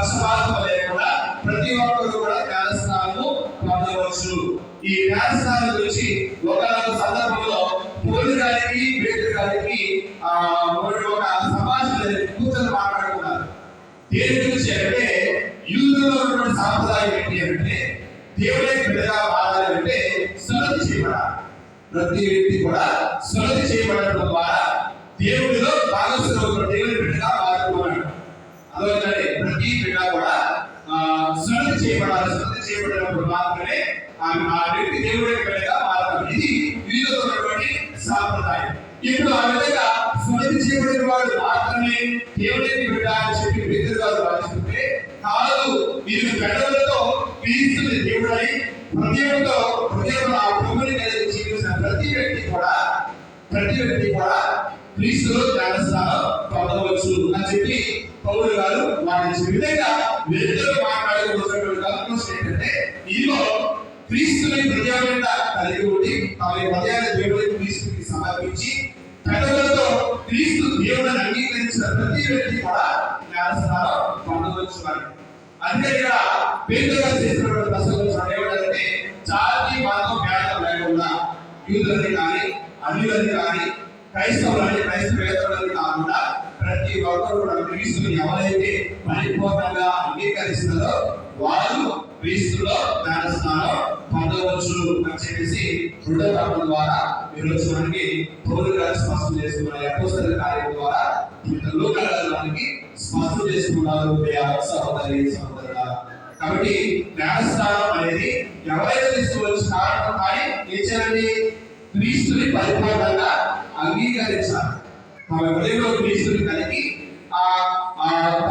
పక్షపాతం లేకుండా ప్రతి ఒక్కరు కూడా జ్ఞానస్నానము పొందవచ్చు. ఈ జ్ఞానస్నానం గురించి ఒకనొక సందర్భంలో పౌలు గారికి పేతురు గారికి ఒక సంభాషణ కూర్చొని మాట్లాడుకున్నారు. దేని గురించి అంటే యూదులలో ఉన్నటువంటి సాంప్రదాయం ఏంటి అంటే దేవుడే బిడ్డగా మారాలి అంటే సున్నతి చేయబడాలి. ప్రతి వ్యక్తి కూడా సున్నతి చేయబడడం ద్వారా దేవుడిలో భాగస్వామ్యం దేవుడి బిడ్డగా మారుతున్నాడు. అందువల్లనే ప్రతి బిడ్డ కూడా సున్నతి చేయబడాలి. సున్నతి చేయబడినప్పుడు మాత్రమే ఆ వ్యక్తి దేవుడి బిడ్డగా మారుతాడు. ఇది వీరిలో ఉన్నటువంటి సాంప్రదాయం. ఇప్పుడు ఆ విధంగా సున్నతి చేయబడిన వాడు మాత్రమే దేవుడి బిడ్డ అని చెప్పి పేతురు గారు వాదిస్తుంటే కాదు, మీరు పెదవులతో క్రీస్తుని దేవుడై హృదయంలో ఆ ప్రభుని కలిగి జీవించిన ప్రతి వ్యక్తి కూడా క్రీస్తులో జ్ఞానస్నానం పొందవచ్చు అని చెప్పి పౌలు గారు వాదించిన విధంగా వ్యక్తులు మాట్లాడుతున్నటువంటి ఏంటంటే ఈలో క్రీస్తుని హృదయం మీద కలిగి ఉండి తమ హృదయాన్ని దేవుడికి క్రీస్తుకి సమర్పించి పెదవులతో క్రీస్తు దేవుడిని అంగీకరించిన ప్రతి వ్యక్తి కూడా జ్ఞానస్నానం పొందవచ్చు అని. అంటే ఇక్కడ పేతురు గారు చేసినటువంటి ప్రసంగం ఏమంటారంటే జాతి మతం భేదం లేకుండా యూదులని కానీ అన్యులని కానీ క్రైస్తవులని కాకుండా ప్రతి ఒక్కరు కూడా క్రీస్తుని ఎవరైతే పరిపూర్ణంగా అంగీకరిస్తారో వారు క్రీస్తులో జ్ఞానస్నానం పొందవచ్చు అని చెప్పేసి దృఢత్వం ద్వారా ఈరోజు మనకి పౌలు గారు స్పష్టం చేసుకున్నారు. అపోస్తలుల కార్యం ద్వారా లోకాలకి స్పష్టం చేసుకున్నారు సహోదరి సహోదరుల. కాబట్టి జ్ఞానస్నానం అనేది ఎవరైతే తీసుకోవచ్చు కారణం కానీ ఏం చేయాలి? క్రీస్తుని పరిపూర్ణంగా అంగీకరించాలి. తమ హృదయంలో క్రీస్తుని కలిగి తమ